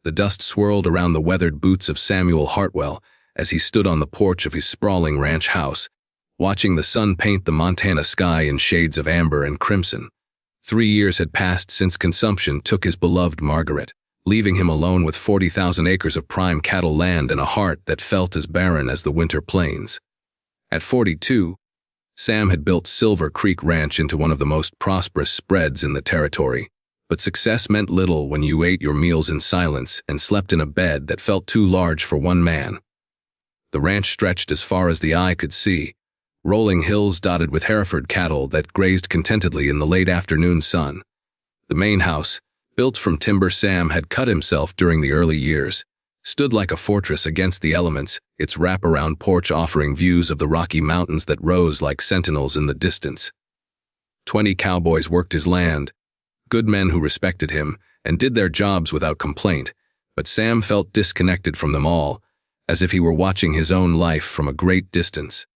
The dust swirled around the weathered boots of Samuel Hartwell as he stood on the porch of his sprawling ranch house, watching the sun paint the Montana sky in shades of amber and crimson. 3 years had passed since consumption took his beloved Margaret, leaving him alone with 40,000 acres of prime cattle land and a heart that felt as barren as the winter plains. At 42, Sam had built Silver Creek Ranch into one of the most prosperous spreads in the territory. But success meant little when you ate your meals in silence and slept in a bed that felt too large for one man. The ranch stretched as far as the eye could see, rolling hills dotted with Hereford cattle that grazed contentedly in the late afternoon sun. The main house, built from timber Sam had cut himself during the early years, stood like a fortress against the elements, its wraparound porch offering views of the Rocky Mountains that rose like sentinels in the distance. 20 cowboys worked his land, good men who respected him and did their jobs without complaint, but Sam felt disconnected from them all, as if he were watching his own life from a great distance.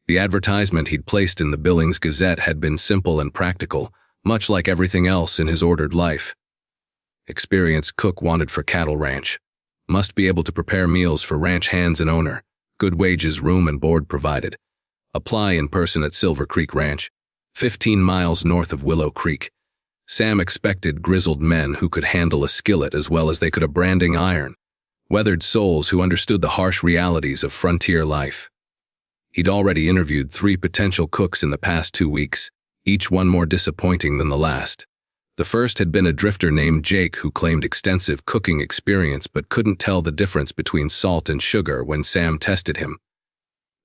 The advertisement he'd placed in the Billings Gazette had been simple and practical, much like everything else in his ordered life. Experienced cook wanted for cattle ranch. Must be able to prepare meals for ranch hands and owner. Good wages, room and board provided. Apply in person at Silver Creek Ranch, 15 miles north of Willow Creek. Sam expected grizzled men who could handle a skillet as well as they could a branding iron. Weathered souls who understood the harsh realities of frontier life. He'd already interviewed 3 potential cooks in the past 2 weeks, each one more disappointing than the last. The first had been a drifter named Jake who claimed extensive cooking experience but couldn't tell the difference between salt and sugar when Sam tested him.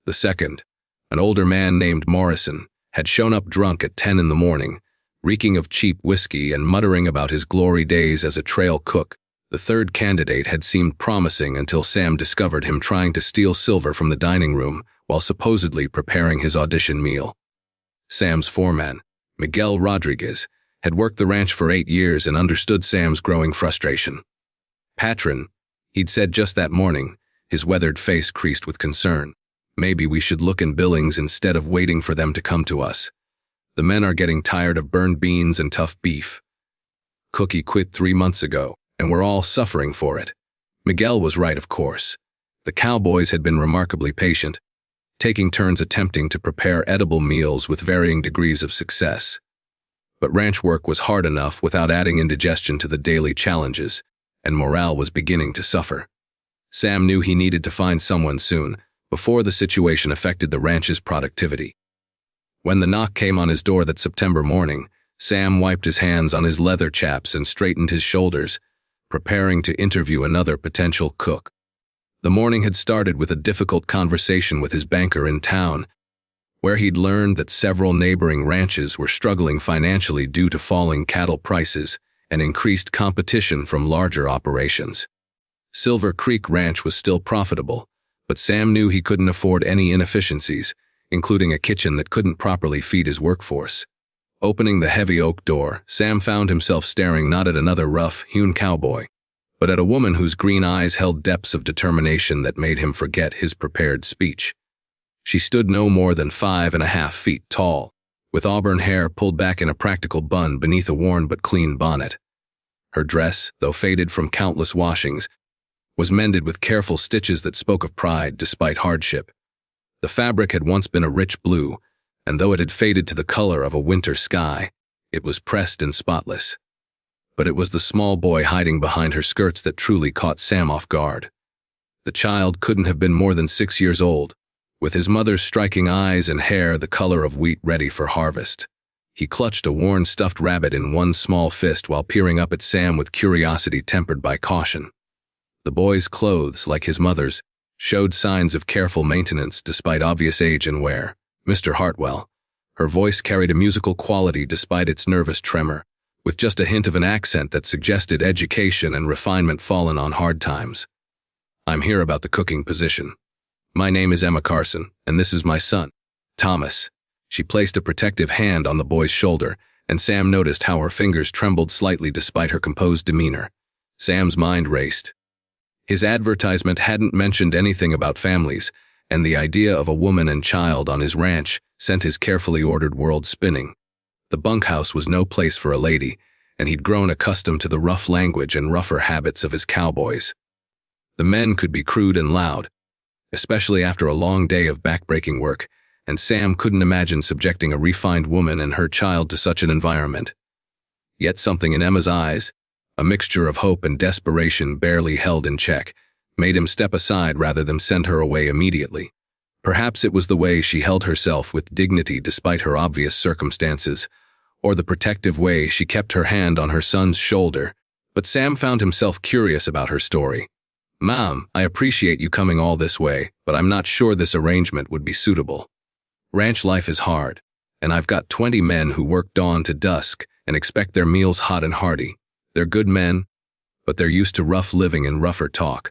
The second, an older man named Morrison, had shown up drunk at 10 in the morning, reeking of cheap whiskey and muttering about his glory days as a trail cook. The third candidate had seemed promising until Sam discovered him trying to steal silver from the dining room while supposedly preparing his audition meal. Sam's foreman, Miguel Rodriguez, had worked the ranch for 8 years and understood Sam's growing frustration. "Patron," he'd said just that morning, his weathered face creased with concern. "Maybe we should look in Billings instead of waiting for them to come to us. The men are getting tired of burned beans and tough beef. Cookie quit 3 months ago, and we're all suffering for it." Miguel was right, of course. The cowboys had been remarkably patient, taking turns attempting to prepare edible meals with varying degrees of success. But ranch work was hard enough without adding indigestion to the daily challenges, and morale was beginning to suffer. Sam knew he needed to find someone soon, before the situation affected the ranch's productivity. When the knock came on his door that September morning, Sam wiped his hands on his leather chaps and straightened his shoulders, preparing to interview another potential cook. The morning had started with a difficult conversation with his banker in town, where he'd learned that several neighboring ranches were struggling financially due to falling cattle prices and increased competition from larger operations. Silver Creek Ranch was still profitable, but Sam knew he couldn't afford any inefficiencies, including a kitchen that couldn't properly feed his workforce. Opening the heavy oak door, Sam found himself staring not at another rough-hewn cowboy, but at a woman whose green eyes held depths of determination that made him forget his prepared speech. She stood no more than 5.5 feet tall, with auburn hair pulled back in a practical bun beneath a worn but clean bonnet. Her dress, though faded from countless washings, was mended with careful stitches that spoke of pride despite hardship. The fabric had once been a rich blue, and though it had faded to the color of a winter sky, it was pressed and spotless. But it was the small boy hiding behind her skirts that truly caught Sam off guard. The child couldn't have been more than 6 years old, with his mother's striking eyes and hair the color of wheat ready for harvest. He clutched a worn stuffed rabbit in one small fist while peering up at Sam with curiosity tempered by caution. The boy's clothes, like his mother's, showed signs of careful maintenance despite obvious age and wear. "Mr. Hartwell." Her voice carried a musical quality despite its nervous tremor, with just a hint of an accent that suggested education and refinement fallen on hard times. "I'm here about the cooking position. My name is Emma Carson, and this is my son, Thomas." She placed a protective hand on the boy's shoulder, and Sam noticed how her fingers trembled slightly despite her composed demeanor. Sam's mind raced. His advertisement hadn't mentioned anything about families, and the idea of a woman and child on his ranch sent his carefully ordered world spinning. The bunkhouse was no place for a lady, and he'd grown accustomed to the rough language and rougher habits of his cowboys. The men could be crude and loud, especially after a long day of backbreaking work, and Sam couldn't imagine subjecting a refined woman and her child to such an environment. Yet something in Emma's eyes, a mixture of hope and desperation barely held in check, made him step aside rather than send her away immediately. Perhaps it was the way she held herself with dignity despite her obvious circumstances, or the protective way she kept her hand on her son's shoulder, but Sam found himself curious about her story. "Mom, I appreciate you coming all this way, but I'm not sure this arrangement would be suitable. Ranch life is hard, and I've got 20 men who work dawn to dusk and expect their meals hot and hearty. They're good men, but they're used to rough living and rougher talk."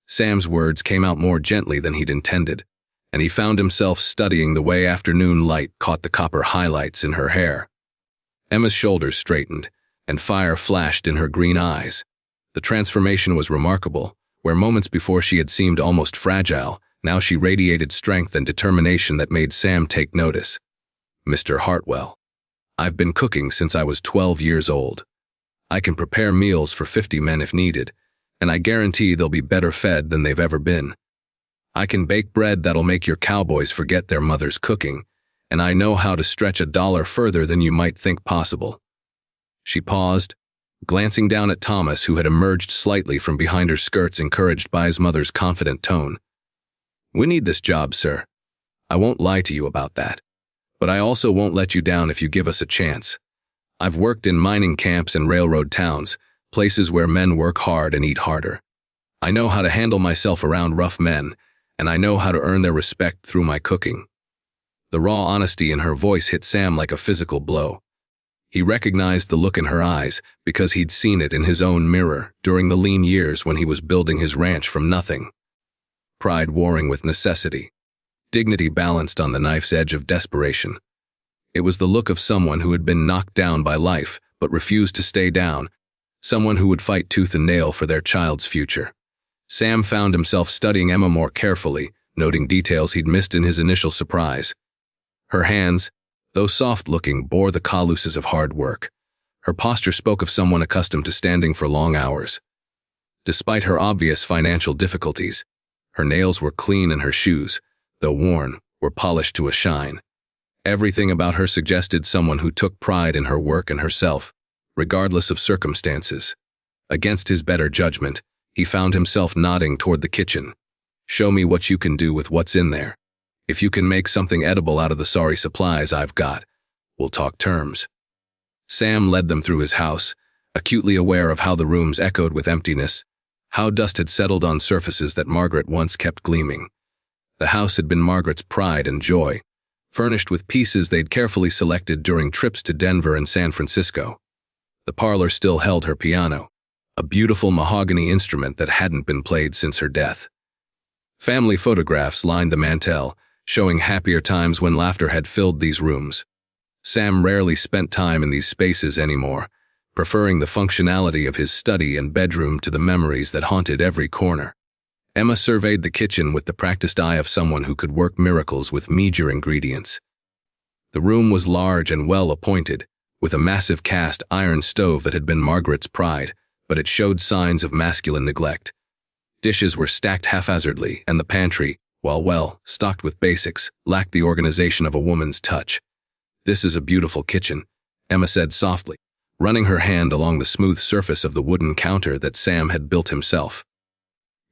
Sam's words came out more gently than he'd intended, and he found himself studying the way afternoon light caught the copper highlights in her hair. Emma's shoulders straightened, and fire flashed in her green eyes. The transformation was remarkable. Where moments before she had seemed almost fragile, now she radiated strength and determination that made Sam take notice. "Mr. Hartwell, I've been cooking since I was 12 years old. I can prepare meals for 50 men if needed, and I guarantee they'll be better fed than they've ever been. I can bake bread that'll make your cowboys forget their mother's cooking, and I know how to stretch a dollar further than you might think possible." She paused, glancing down at Thomas, who had emerged slightly from behind her skirts, encouraged by his mother's confident tone. "We need this job, sir. I won't lie to you about that. But I also won't let you down if you give us a chance. I've worked in mining camps and railroad towns, places where men work hard and eat harder. I know how to handle myself around rough men, and I know how to earn their respect through my cooking." The raw honesty in her voice hit Sam like a physical blow. He recognized the look in her eyes because he'd seen it in his own mirror during the lean years when he was building his ranch from nothing. Pride warring with necessity. Dignity balanced on the knife's edge of desperation. It was the look of someone who had been knocked down by life but refused to stay down, someone who would fight tooth and nail for their child's future. Sam found himself studying Emma more carefully, noting details he'd missed in his initial surprise. Her hands, though soft-looking, bore the calluses of hard work. Her posture spoke of someone accustomed to standing for long hours. Despite her obvious financial difficulties, her nails were clean and her shoes, though worn, were polished to a shine. Everything about her suggested someone who took pride in her work and herself, regardless of circumstances. Against his better judgment, he found himself nodding toward the kitchen. "Show me what you can do with what's in there. If you can make something edible out of the sorry supplies I've got, we'll talk terms." Sam led them through his house, acutely aware of how the rooms echoed with emptiness, how dust had settled on surfaces that Margaret once kept gleaming. The house had been Margaret's pride and joy, furnished with pieces they'd carefully selected during trips to Denver and San Francisco. The parlor still held her piano, a beautiful mahogany instrument that hadn't been played since her death. Family photographs lined the mantel, showing happier times when laughter had filled these rooms. Sam rarely spent time in these spaces anymore, preferring the functionality of his study and bedroom to the memories that haunted every corner. Emma surveyed the kitchen with the practiced eye of someone who could work miracles with meager ingredients. The room was large and well appointed, with a massive cast iron stove that had been Margaret's pride, but it showed signs of masculine neglect. Dishes were stacked haphazardly, and the pantry, while well stocked with basics, lacked the organization of a woman's touch. "This is a beautiful kitchen," Emma said softly, running her hand along the smooth surface of the wooden counter that Sam had built himself.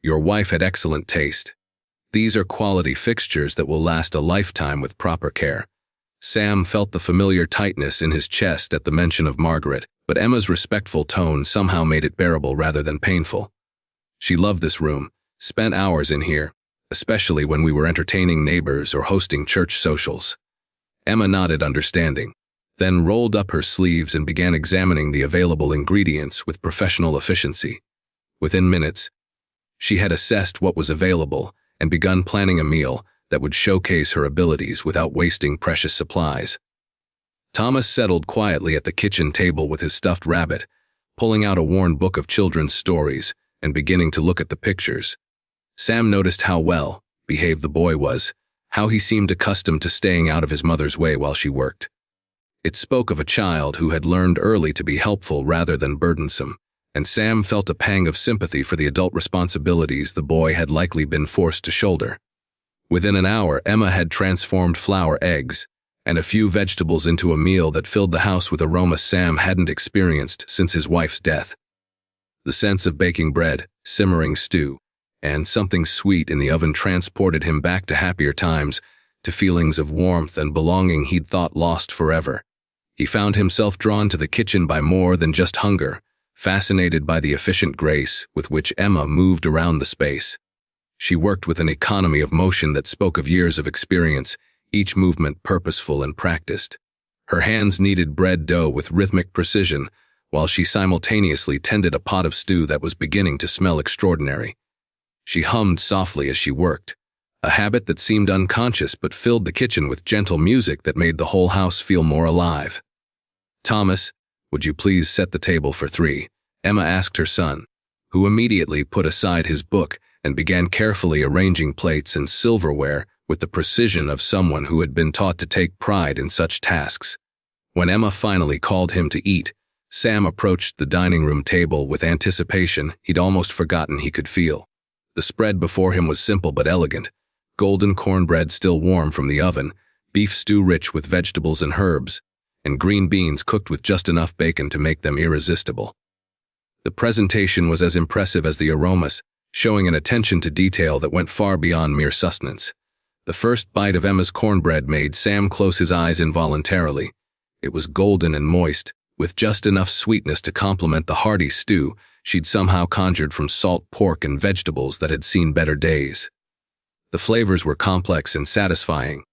"Your wife had excellent taste. These are quality fixtures that will last a lifetime with proper care." Sam felt the familiar tightness in his chest at the mention of Margaret, but Emma's respectful tone somehow made it bearable rather than painful. She loved this room, spent hours in here, especially when we were entertaining neighbors or hosting church socials. Emma nodded understanding, then rolled up her sleeves and began examining the available ingredients with professional efficiency. Within minutes, she had assessed what was available and begun planning a meal that would showcase her abilities without wasting precious supplies. Thomas settled quietly at the kitchen table with his stuffed rabbit, pulling out a worn book of children's stories and beginning to look at the pictures. Sam noticed how well behaved the boy was, how he seemed accustomed to staying out of his mother's way while she worked. It spoke of a child who had learned early to be helpful rather than burdensome, and Sam felt a pang of sympathy for the adult responsibilities the boy had likely been forced to shoulder. Within an hour, Emma had transformed flour, eggs, and a few vegetables into a meal that filled the house with aroma Sam hadn't experienced since his wife's death. The sense of baking bread, simmering stew, and something sweet in the oven transported him back to happier times, to feelings of warmth and belonging he'd thought lost forever. He found himself drawn to the kitchen by more than just hunger, fascinated by the efficient grace with which Emma moved around the space. She worked with an economy of motion that spoke of years of experience, each movement purposeful and practiced. Her hands kneaded bread dough with rhythmic precision, while she simultaneously tended a pot of stew that was beginning to smell extraordinary. She hummed softly as she worked, a habit that seemed unconscious but filled the kitchen with gentle music that made the whole house feel more alive. "Thomas, would you please set the table for 3?" Emma asked her son, who immediately put aside his book and began carefully arranging plates and silverware with the precision of someone who had been taught to take pride in such tasks. When Emma finally called him to eat, Sam approached the dining room table with anticipation he'd almost forgotten he could feel. The spread before him was simple but elegant: golden cornbread still warm from the oven, beef stew rich with vegetables and herbs, and green beans cooked with just enough bacon to make them irresistible. The presentation was as impressive as the aromas, showing an attention to detail that went far beyond mere sustenance. The first bite of Emma's cornbread made Sam close his eyes involuntarily. It was golden and moist, with just enough sweetness to complement the hearty stew she'd somehow conjured from salt pork and vegetables that had seen better days. The flavors were complex and satisfying,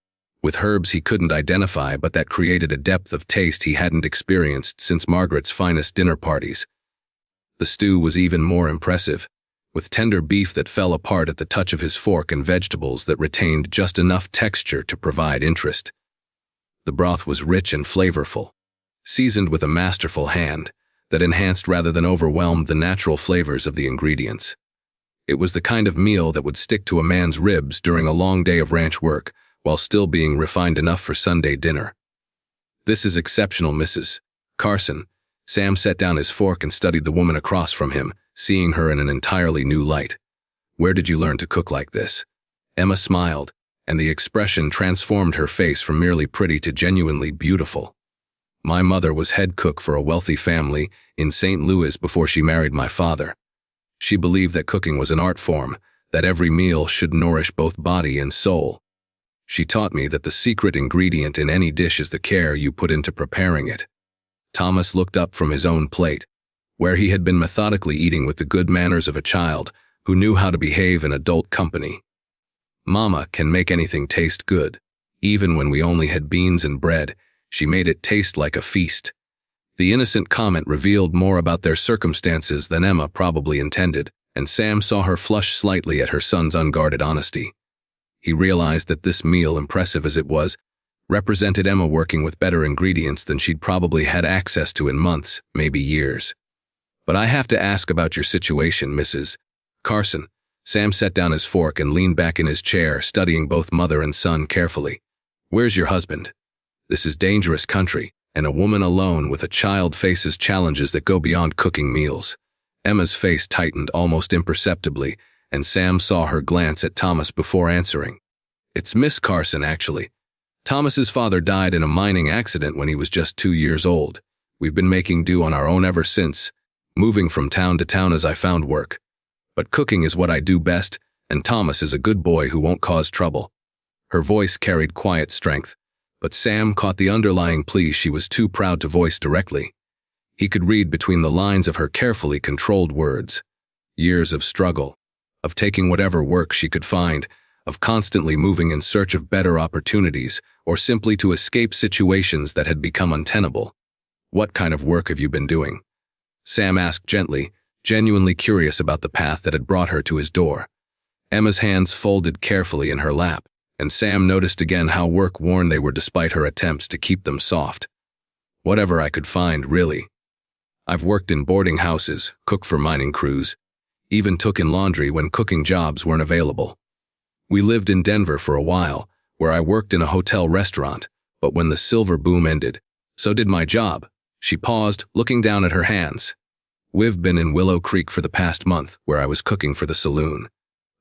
with herbs he couldn't identify but that created a depth of taste he hadn't experienced since Margaret's finest dinner parties. The stew was even more impressive, with tender beef that fell apart at the touch of his fork and vegetables that retained just enough texture to provide interest. The broth was rich and flavorful, seasoned with a masterful hand that enhanced rather than overwhelmed the natural flavors of the ingredients. It was the kind of meal that would stick to a man's ribs during a long day of ranch work, while still being refined enough for Sunday dinner. "This is exceptional, Mrs. Carson." Sam set down his fork and studied the woman across from him, seeing her in an entirely new light. "Where did you learn to cook like this?" Emma smiled, and the expression transformed her face from merely pretty to genuinely beautiful. "My mother was head cook for a wealthy family in St. Louis before she married my father. She believed that cooking was an art form, that every meal should nourish both body and soul. She taught me that the secret ingredient in any dish is the care you put into preparing it." Thomas looked up from his own plate, where he had been methodically eating with the good manners of a child who knew how to behave in adult company. "Mama can make anything taste good. Even when we only had beans and bread, she made it taste like a feast." The innocent comment revealed more about their circumstances than Emma probably intended, and Sam saw her flush slightly at her son's unguarded honesty. He realized that this meal, impressive as it was, represented Emma working with better ingredients than she'd probably had access to in months, maybe years. "But I have to ask about your situation, Mrs. Carson." Sam set down his fork and leaned back in his chair, studying both mother and son carefully. "Where's your husband? This is dangerous country, and a woman alone with a child faces challenges that go beyond cooking meals." Emma's face tightened almost imperceptibly, and Sam saw her glance at Thomas before answering. "It's Miss Carson, actually. Thomas's father died in a mining accident when he was just 2 years old. We've been making do on our own ever since, moving from town to town as I found work. But cooking is what I do best, and Thomas is a good boy who won't cause trouble." Her voice carried quiet strength, but Sam caught the underlying plea she was too proud to voice directly. He could read between the lines of her carefully controlled words. Years of struggle, of taking whatever work she could find, of constantly moving in search of better opportunities, or simply to escape situations that had become untenable. "What kind of work have you been doing?" Sam asked gently, genuinely curious about the path that had brought her to his door. Emma's hands folded carefully in her lap, and Sam noticed again how work-worn they were despite her attempts to keep them soft. "Whatever I could find, really. I've worked in boarding houses, cooked for mining crews, even took in laundry when cooking jobs weren't available. We lived in Denver for a while, where I worked in a hotel restaurant, but when the silver boom ended, So did my job. She paused, looking down at her hands. We've been in Willow Creek for the past month, where I was cooking for the saloon.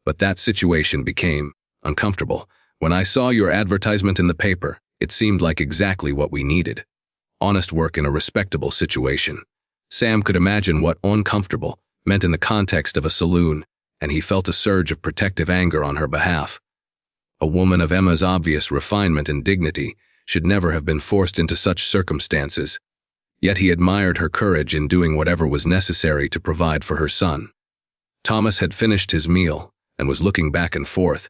But that situation became uncomfortable. When I saw your advertisement in the paper, it seemed like exactly what we needed. Honest work in a respectable situation. Sam could imagine what uncomfortable meant in the context of a saloon, and he felt a surge of protective anger on her behalf. A woman of Emma's obvious refinement and dignity should never have been forced into such circumstances. Yet he admired her courage in doing whatever was necessary to provide for her son. Thomas had finished his meal and was looking back and forth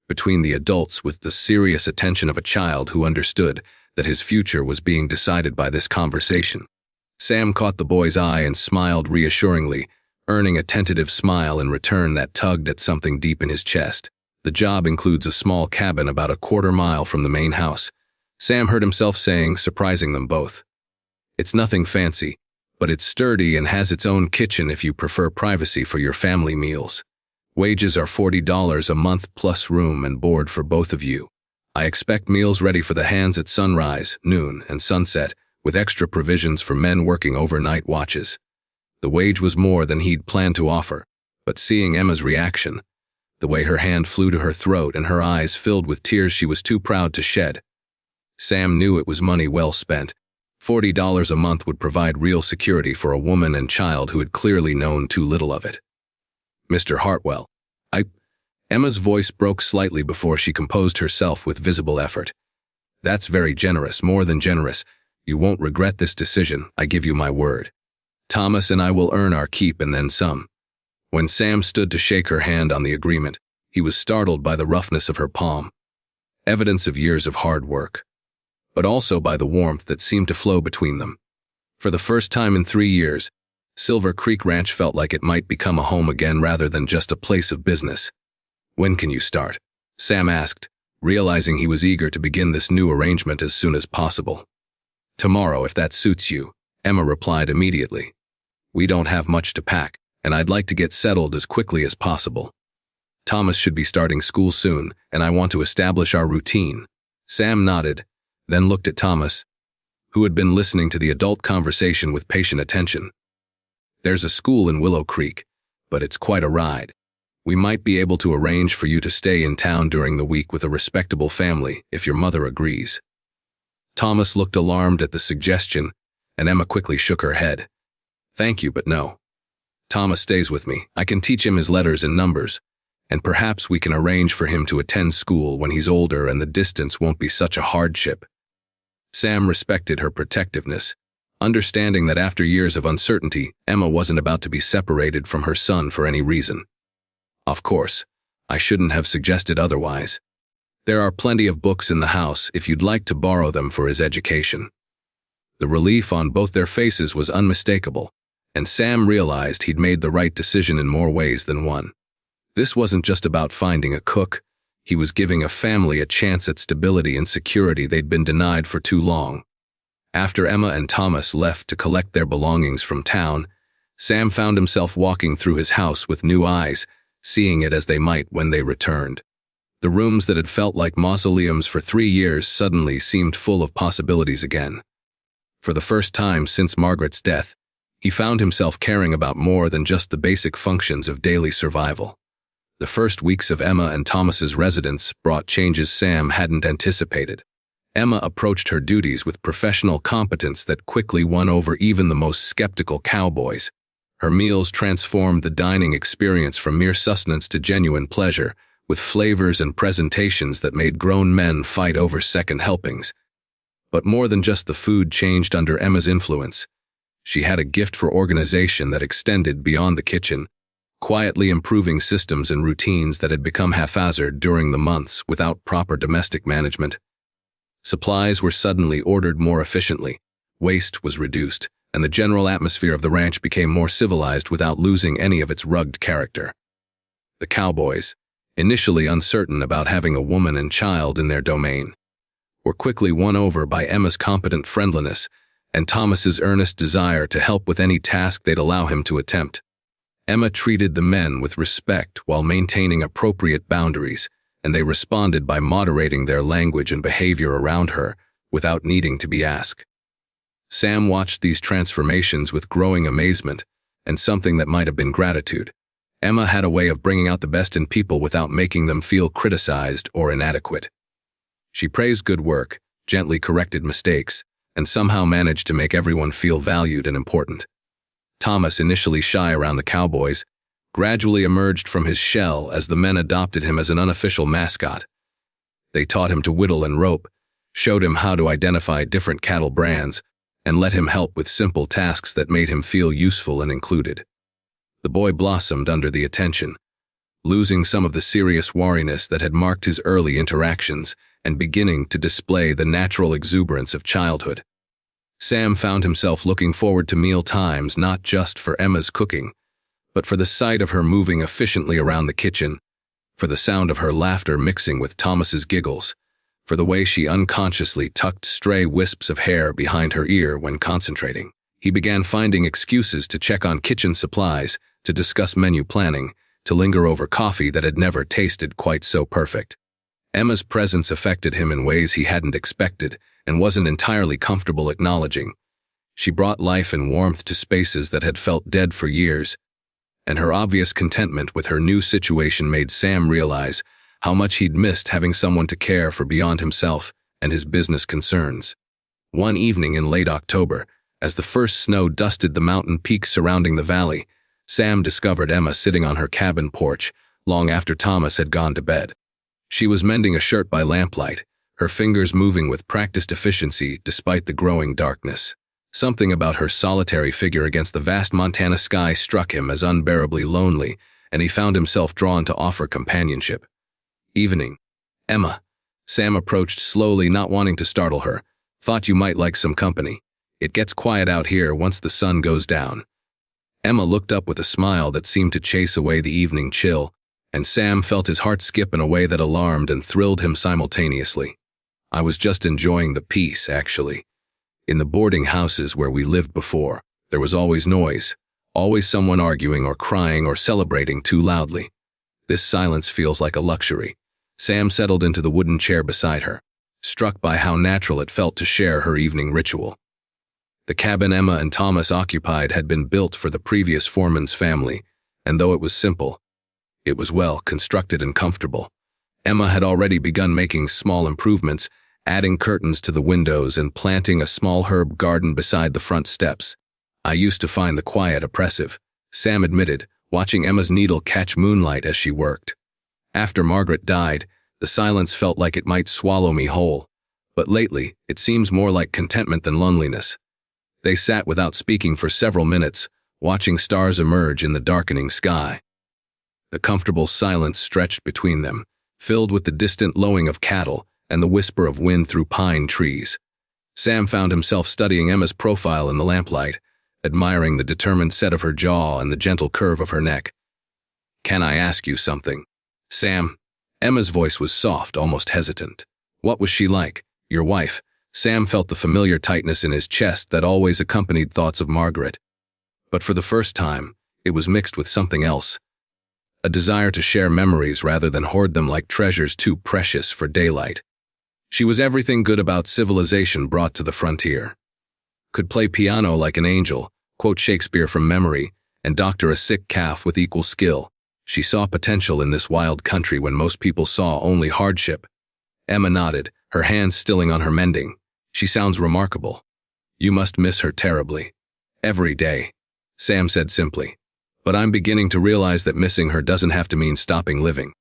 between the adults with the serious attention of a child who understood that his future was being decided by this conversation. Sam caught the boy's eye and smiled reassuringly, earning a tentative smile in return that tugged at something deep in his chest. The job includes a small cabin about a quarter-mile from the main house, Sam heard himself saying, surprising them both. It's nothing fancy, but it's sturdy and has its own kitchen if you prefer privacy for your family meals. Wages are $40 a month plus room and board for both of you. I expect meals ready for the hands at sunrise, noon, and sunset, with extra provisions for men working overnight watches. The wage was more than he'd planned to offer, but seeing Emma's reaction, the way her hand flew to her throat and her eyes filled with tears she was too proud to shed, Sam knew it was money well spent. $40 a month would provide real security for a woman and child who had clearly known too little of it. Mr. Hartwell, Emma's voice broke slightly before she composed herself with visible effort. That's very generous, more than generous. You won't regret this decision, I give you my word. Thomas and I will earn our keep and then some. When Sam stood to shake her hand on the agreement, he was startled by the roughness of her palm. Evidence of years of hard work, but also by the warmth that seemed to flow between them. For the first time in 3 years, Silver Creek Ranch felt like it might become a home again rather than just a place of business. When can you start? Sam asked, realizing he was eager to begin this new arrangement as soon as possible. Tomorrow, if that suits you, Emma replied immediately. We don't have much to pack, and I'd like to get settled as quickly as possible. Thomas should be starting school soon, and I want to establish our routine. Sam nodded, then looked at Thomas, who had been listening to the adult conversation with patient attention. There's a school in Willow Creek, but it's quite a ride. We might be able to arrange for you to stay in town during the week with a respectable family if your mother agrees. Thomas looked alarmed at the suggestion, and Emma quickly shook her head. Thank you, but no. Thomas stays with me. I can teach him his letters and numbers, and perhaps we can arrange for him to attend school when he's older and the distance won't be such a hardship. Sam respected her protectiveness, understanding that after years of uncertainty, Emma wasn't about to be separated from her son for any reason. Of course, I shouldn't have suggested otherwise. There are plenty of books in the house if you'd like to borrow them for his education. The relief on both their faces was unmistakable, and Sam realized he'd made the right decision in more ways than one. This wasn't just about finding a cook. He was giving a family a chance at stability and security they'd been denied for too long. After Emma and Thomas left to collect their belongings from town, Sam found himself walking through his house with new eyes, seeing it as they might when they returned. The rooms that had felt like mausoleums for 3 years suddenly seemed full of possibilities again. For the first time since Margaret's death, he found himself caring about more than just the basic functions of daily survival. The first weeks of Emma and Thomas's residence brought changes Sam hadn't anticipated. Emma approached her duties with professional competence that quickly won over even the most skeptical cowboys. Her meals transformed the dining experience from mere sustenance to genuine pleasure, with flavors and presentations that made grown men fight over second helpings. But more than just the food changed under Emma's influence. She had a gift for organization that extended beyond the kitchen, quietly improving systems and routines that had become haphazard during the months without proper domestic management. Supplies were suddenly ordered more efficiently, waste was reduced, and the general atmosphere of the ranch became more civilized without losing any of its rugged character. The cowboys, initially uncertain about having a woman and child in their domain, were quickly won over by Emma's competent friendliness and Thomas's earnest desire to help with any task they'd allow him to attempt. Emma treated the men with respect while maintaining appropriate boundaries, and they responded by moderating their language and behavior around her without needing to be asked. Sam watched these transformations with growing amazement and something that might have been gratitude. Emma had a way of bringing out the best in people without making them feel criticized or inadequate. She praised good work, gently corrected mistakes, and somehow managed to make everyone feel valued and important. Thomas, initially shy around the Cowboys, gradually emerged from his shell as the men adopted him as an unofficial mascot. They taught him to whittle and rope, showed him how to identify different cattle brands, and let him help with simple tasks that made him feel useful and included. The boy blossomed under the attention, losing some of the serious wariness that had marked his early interactions and beginning to display the natural exuberance of childhood. Sam found himself looking forward to meal times not just for Emma's cooking, but for the sight of her moving efficiently around the kitchen, for the sound of her laughter mixing with Thomas's giggles, for the way she unconsciously tucked stray wisps of hair behind her ear when concentrating. He began finding excuses to check on kitchen supplies, to discuss menu planning, to linger over coffee that had never tasted quite so perfect. Emma's presence affected him in ways he hadn't expected and wasn't entirely comfortable acknowledging. She brought life and warmth to spaces that had felt dead for years, and her obvious contentment with her new situation made Sam realize how much he'd missed having someone to care for beyond himself and his business concerns. One evening in late October, as the first snow dusted the mountain peaks surrounding the valley, Sam discovered Emma sitting on her cabin porch long after Thomas had gone to bed. She was mending a shirt by lamplight, her fingers moving with practiced efficiency despite the growing darkness. Something about her solitary figure against the vast Montana sky struck him as unbearably lonely, and he found himself drawn to offer companionship. Evening. Emma. Sam approached slowly, not wanting to startle her. Thought you might like some company. It gets quiet out here once the sun goes down. Emma looked up with a smile that seemed to chase away the evening chill, and Sam felt his heart skip in a way that alarmed and thrilled him simultaneously. I was just enjoying the peace, actually. In the boarding houses where we lived before, there was always noise, always someone arguing or crying or celebrating too loudly. This silence feels like a luxury. Sam settled into the wooden chair beside her, struck by how natural it felt to share her evening ritual. The cabin Emma and Thomas occupied had been built for the previous foreman's family, and though it was simple, it was well constructed and comfortable. Emma had already begun making small improvements, adding curtains to the windows and planting a small herb garden beside the front steps. I used to find the quiet oppressive, Sam admitted, watching Emma's needle catch moonlight as she worked. After Margaret died, the silence felt like it might swallow me whole, but lately it seems more like contentment than loneliness. They sat without speaking for several minutes, watching stars emerge in the darkening sky. The comfortable silence stretched between them, filled with the distant lowing of cattle and the whisper of wind through pine trees. Sam found himself studying Emma's profile in the lamplight, admiring the determined set of her jaw and the gentle curve of her neck. "Can I ask you something?" "Sam." Emma's voice was soft, almost hesitant. "What was she like? Your wife?" Sam felt the familiar tightness in his chest that always accompanied thoughts of Margaret. But for the first time, it was mixed with something else. A desire to share memories rather than hoard them like treasures too precious for daylight. She was everything good about civilization brought to the frontier. Could play piano like an angel, quote Shakespeare from memory, and doctor a sick calf with equal skill. She saw potential in this wild country when most people saw only hardship. Emma nodded, her hands stilling on her mending. "She sounds remarkable. You must miss her terribly." "Every day," Sam said simply. "But I'm beginning to realize that missing her doesn't have to mean stopping living.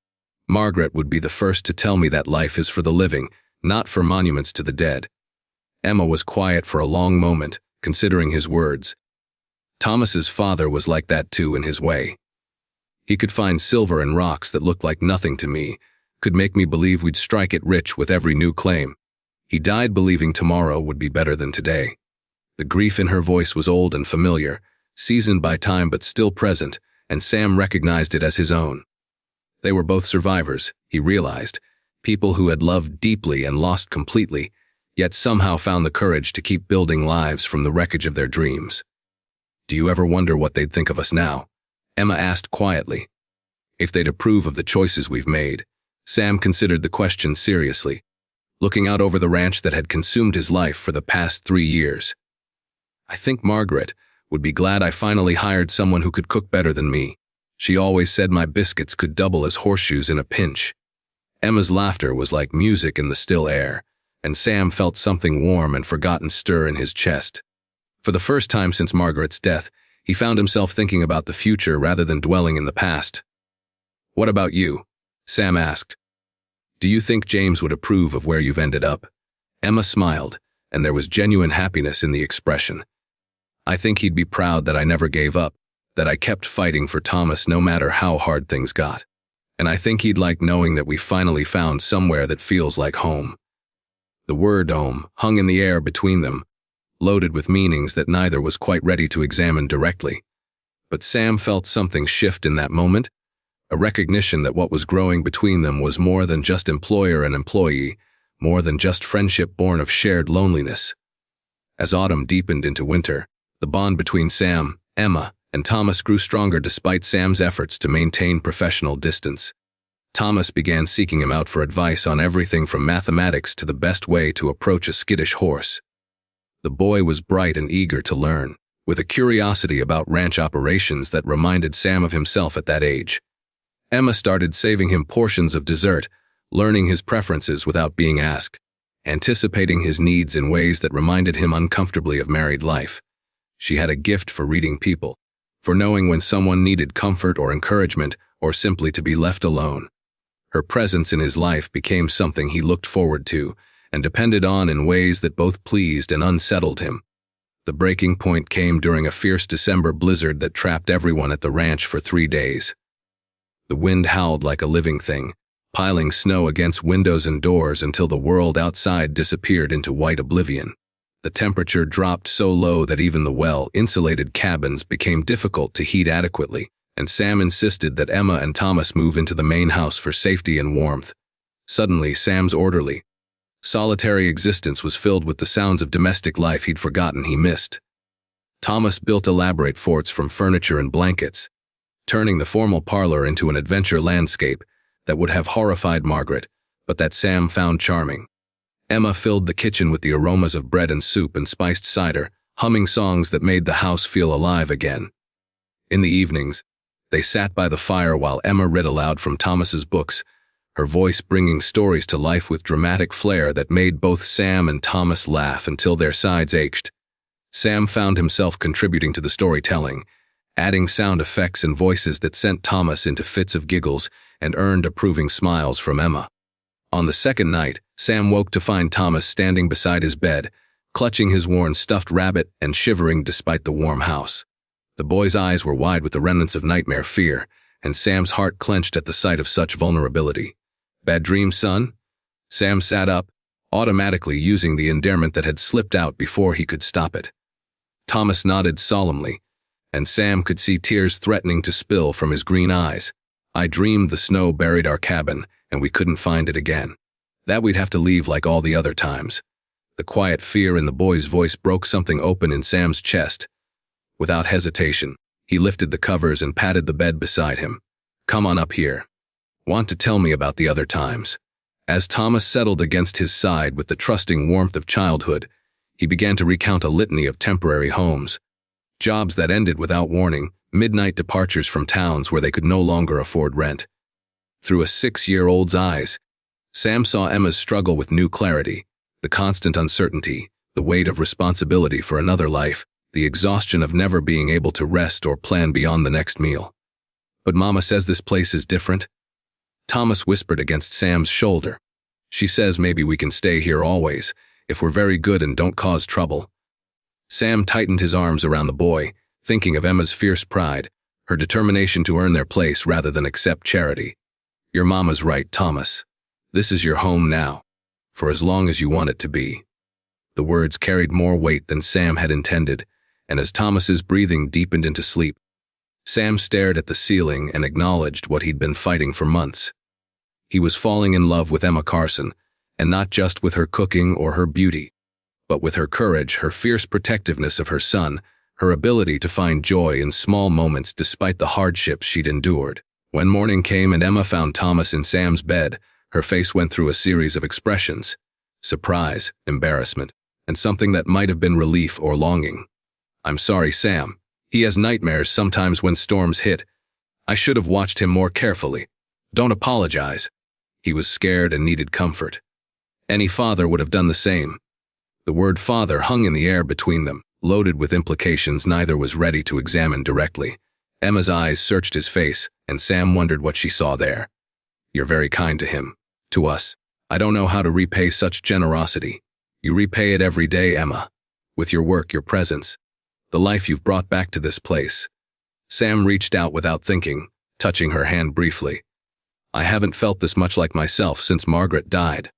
Margaret would be the first to tell me that life is for the living, not for monuments to the dead." Emma was quiet for a long moment, considering his words. Thomas's father was like that too in his way. He could find silver in rocks that looked like nothing to me, could make me believe we'd strike it rich with every new claim. He died believing tomorrow would be better than today. The grief in her voice was old and familiar, seasoned by time but still present, and Sam recognized it as his own. They were both survivors, he realized, people who had loved deeply and lost completely, yet somehow found the courage to keep building lives from the wreckage of their dreams. "Do you ever wonder what they'd think of us now?" Emma asked quietly. "If they'd approve of the choices we've made." Sam considered the question seriously, looking out over the ranch that had consumed his life for the past 3 years. I think Margaret would be glad I finally hired someone who could cook better than me. She always said my biscuits could double as horseshoes in a pinch. Emma's laughter was like music in the still air, and Sam felt something warm and forgotten stir in his chest. For the first time since Margaret's death, he found himself thinking about the future rather than dwelling in the past. "What about you?" Sam asked. "Do you think James would approve of where you've ended up?" Emma smiled, and there was genuine happiness in the expression. "I think he'd be proud that I never gave up, that I kept fighting for Thomas no matter how hard things got. And I think he'd like knowing that we finally found somewhere that feels like home." The word home hung in the air between them, loaded with meanings that neither was quite ready to examine directly. But Sam felt something shift in that moment, a recognition that what was growing between them was more than just employer and employee, more than just friendship born of shared loneliness. As autumn deepened into winter, the bond between Sam, Emma, and Thomas grew stronger despite Sam's efforts to maintain professional distance. Thomas began seeking him out for advice on everything from mathematics to the best way to approach a skittish horse. The boy was bright and eager to learn, with a curiosity about ranch operations that reminded Sam of himself at that age. Emma started saving him portions of dessert, learning his preferences without being asked, anticipating his needs in ways that reminded him uncomfortably of married life. She had a gift for reading people, for knowing when someone needed comfort or encouragement, or simply to be left alone. Her presence in his life became something he looked forward to and depended on in ways that both pleased and unsettled him. The breaking point came during a fierce December blizzard that trapped everyone at the ranch for 3 days. The wind howled like a living thing, piling snow against windows and doors until the world outside disappeared into white oblivion. The temperature dropped so low that even the well-insulated cabins became difficult to heat adequately, and Sam insisted that Emma and Thomas move into the main house for safety and warmth. Suddenly, Sam's orderly, solitary existence was filled with the sounds of domestic life he'd forgotten he missed. Thomas built elaborate forts from furniture and blankets, turning the formal parlor into an adventure landscape that would have horrified Margaret, but that Sam found charming. Emma filled the kitchen with the aromas of bread and soup and spiced cider, humming songs that made the house feel alive again. In the evenings, they sat by the fire while Emma read aloud from Thomas's books, her voice bringing stories to life with dramatic flair that made both Sam and Thomas laugh until their sides ached. Sam found himself contributing to the storytelling, adding sound effects and voices that sent Thomas into fits of giggles and earned approving smiles from Emma. On the second night, Sam woke to find Thomas standing beside his bed, clutching his worn stuffed rabbit and shivering despite the warm house. The boy's eyes were wide with the remnants of nightmare fear, and Sam's heart clenched at the sight of such vulnerability. "Bad dreams, son?" Sam sat up, automatically using the endearment that had slipped out before he could stop it. Thomas nodded solemnly, and Sam could see tears threatening to spill from his green eyes. "I dreamed the snow buried our cabin, and we couldn't find it again. That we'd have to leave like all the other times." The quiet fear in the boy's voice broke something open in Sam's chest. Without hesitation, he lifted the covers and patted the bed beside him. "Come on up here. Want to tell me about the other times?" As Thomas settled against his side with the trusting warmth of childhood, he began to recount a litany of temporary homes, jobs that ended without warning, midnight departures from towns where they could no longer afford rent. Through a 6-year-old's eyes, Sam saw Emma's struggle with new clarity, the constant uncertainty, the weight of responsibility for another life, the exhaustion of never being able to rest or plan beyond the next meal. "But Mama says this place is different." Thomas whispered against Sam's shoulder. "She says maybe we can stay here always, if we're very good and don't cause trouble." Sam tightened his arms around the boy, thinking of Emma's fierce pride, her determination to earn their place rather than accept charity. "Your mama's right, Thomas. This is your home now, for as long as you want it to be." The words carried more weight than Sam had intended, and as Thomas's breathing deepened into sleep, Sam stared at the ceiling and acknowledged what he'd been fighting for months. He was falling in love with Emma Carson, and not just with her cooking or her beauty, but with her courage, her fierce protectiveness of her son, her ability to find joy in small moments despite the hardships she'd endured. When morning came and Emma found Thomas in Sam's bed, her face went through a series of expressions: surprise, embarrassment, and something that might have been relief or longing. I'm sorry, Sam. He has nightmares sometimes when storms hit. I should have watched him more carefully. Don't apologize. He was scared and needed comfort. Any father would have done the same. The word father hung in the air between them, loaded with implications neither was ready to examine directly. Emma's eyes searched his face, and Sam wondered what she saw there. You're very kind to him. To us. I don't know how to repay such generosity. You repay it every day, Emma. With your work, your presence. The life you've brought back to this place. Sam reached out without thinking, touching her hand briefly. I haven't felt this much like myself since Margaret died.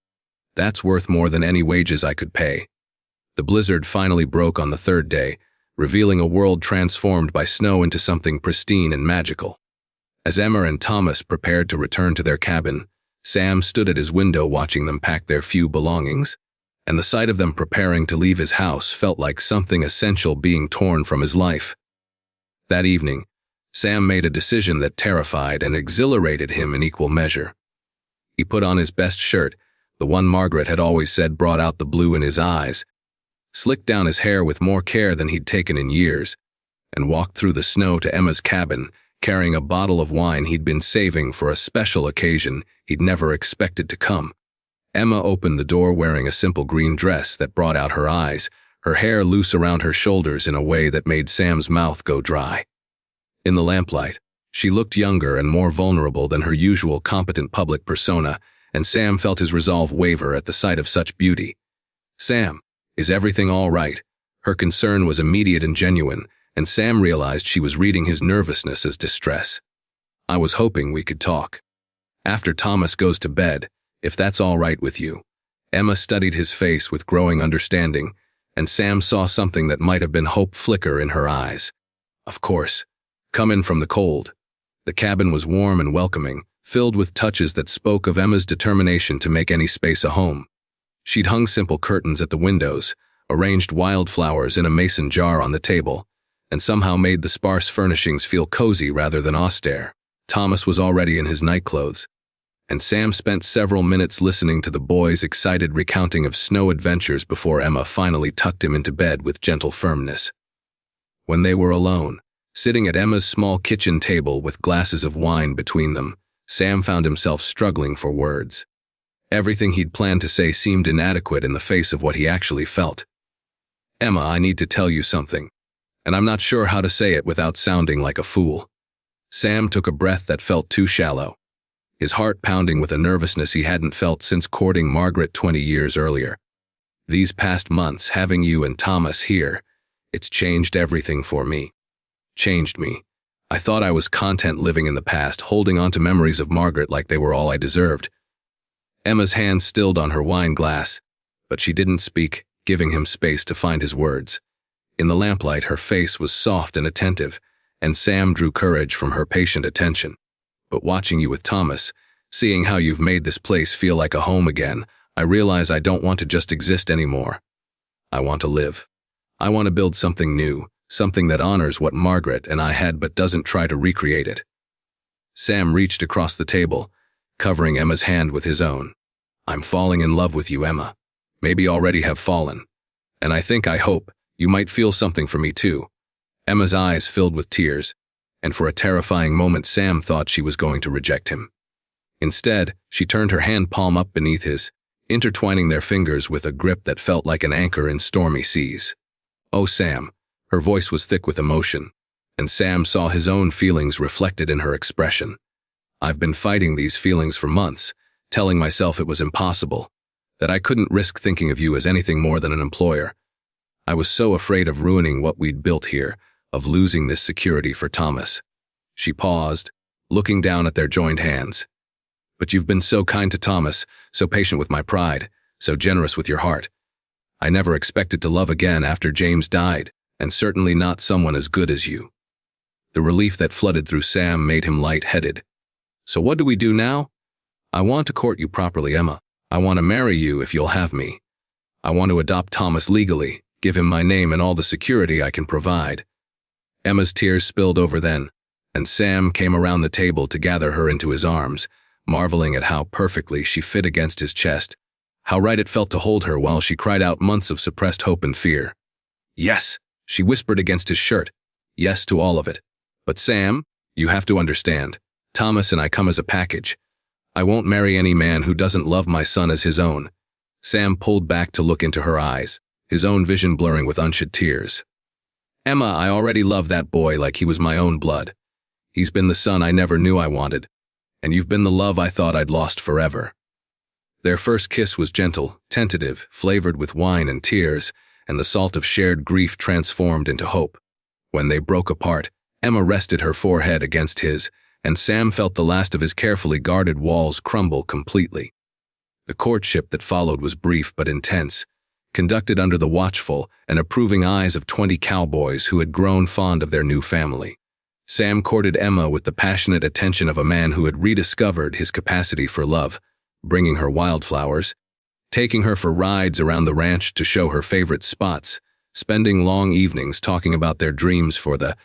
That's worth more than any wages I could pay. The blizzard finally broke on the third day, revealing a world transformed by snow into something pristine and magical. As Emma and Thomas prepared to return to their cabin, Sam stood at his window watching them pack their few belongings, and the sight of them preparing to leave his house felt like something essential being torn from his life. That evening, Sam made a decision that terrified and exhilarated him in equal measure. He put on his best shirt, the one Margaret had always said brought out the blue in his eyes, slicked down his hair with more care than he'd taken in years, and walked through the snow to Emma's cabin, carrying a bottle of wine he'd been saving for a special occasion he'd never expected to come. Emma opened the door wearing a simple green dress that brought out her eyes, her hair loose around her shoulders in a way that made Sam's mouth go dry. In the lamplight, she looked younger and more vulnerable than her usual competent public persona, and Sam felt his resolve waver at the sight of such beauty. Sam, is everything all right? Her concern was immediate and genuine, and Sam realized she was reading his nervousness as distress. I was hoping we could talk. After Thomas goes to bed, if that's all right with you. Emma studied his face with growing understanding, and Sam saw something that might have been hope flicker in her eyes. Of course. Come in from the cold. The cabin was warm and welcoming, filled with touches that spoke of Emma's determination to make any space a home. She'd hung simple curtains at the windows, arranged wildflowers in a mason jar on the table, and somehow made the sparse furnishings feel cozy rather than austere. Thomas was already in his nightclothes, and Sam spent several minutes listening to the boy's excited recounting of snow adventures before Emma finally tucked him into bed with gentle firmness. When they were alone, sitting at Emma's small kitchen table with glasses of wine between them, Sam found himself struggling for words. Everything he'd planned to say seemed inadequate in the face of what he actually felt. Emma, I need to tell you something, and I'm not sure how to say it without sounding like a fool. Sam took a breath that felt too shallow, his heart pounding with a nervousness he hadn't felt since courting Margaret 20 years earlier. These past months, having you and Thomas here, it's changed everything for me. Changed me. I thought I was content living in the past, holding on to memories of Margaret like they were all I deserved. Emma's hand stilled on her wine glass, but she didn't speak, giving him space to find his words. In the lamplight, her face was soft and attentive, and Sam drew courage from her patient attention. But watching you with Thomas, seeing how you've made this place feel like a home again, I realize I don't want to just exist anymore. I want to live. I want to build something new, something that honors what Margaret and I had but doesn't try to recreate it. Sam reached across the table, covering Emma's hand with his own. I'm falling in love with you, Emma. Maybe already have fallen. And I hope, you might feel something for me too. Emma's eyes filled with tears, and for a terrifying moment Sam thought she was going to reject him. Instead, she turned her hand palm up beneath his, intertwining their fingers with a grip that felt like an anchor in stormy seas. Oh, Sam. Her voice was thick with emotion, and Sam saw his own feelings reflected in her expression. I've been fighting these feelings for months, telling myself it was impossible, that I couldn't risk thinking of you as anything more than an employer. I was so afraid of ruining what we'd built here, of losing this security for Thomas. She paused, looking down at their joined hands. But you've been so kind to Thomas, so patient with my pride, so generous with your heart. I never expected to love again after James died, and certainly not someone as good as you. The relief that flooded through Sam made him light-headed. So what do we do now? I want to court you properly, Emma. I want to marry you if you'll have me. I want to adopt Thomas legally, give him my name and all the security I can provide. Emma's tears spilled over then, and Sam came around the table to gather her into his arms, marveling at how perfectly she fit against his chest, how right it felt to hold her while she cried out months of suppressed hope and fear. Yes, She whispered against his shirt, yes to all of it. But Sam, you have to understand. Thomas and I come as a package. I won't marry any man who doesn't love my son as his own. Sam pulled back to look into her eyes, his own vision blurring with unshed tears. Emma, I already love that boy like he was my own blood. He's been the son I never knew I wanted, and you've been the love I thought I'd lost forever. Their first kiss was gentle, tentative, flavored with wine and tears, and the salt of shared grief transformed into hope. When they broke apart, Emma rested her forehead against his, and Sam felt the last of his carefully guarded walls crumble completely. The courtship that followed was brief but intense, conducted under the watchful and approving eyes of 20 cowboys who had grown fond of their new family. Sam courted Emma with the passionate attention of a man who had rediscovered his capacity for love, bringing her wildflowers, taking her for rides around the ranch to show her favorite spots, spending long evenings talking about their dreams for the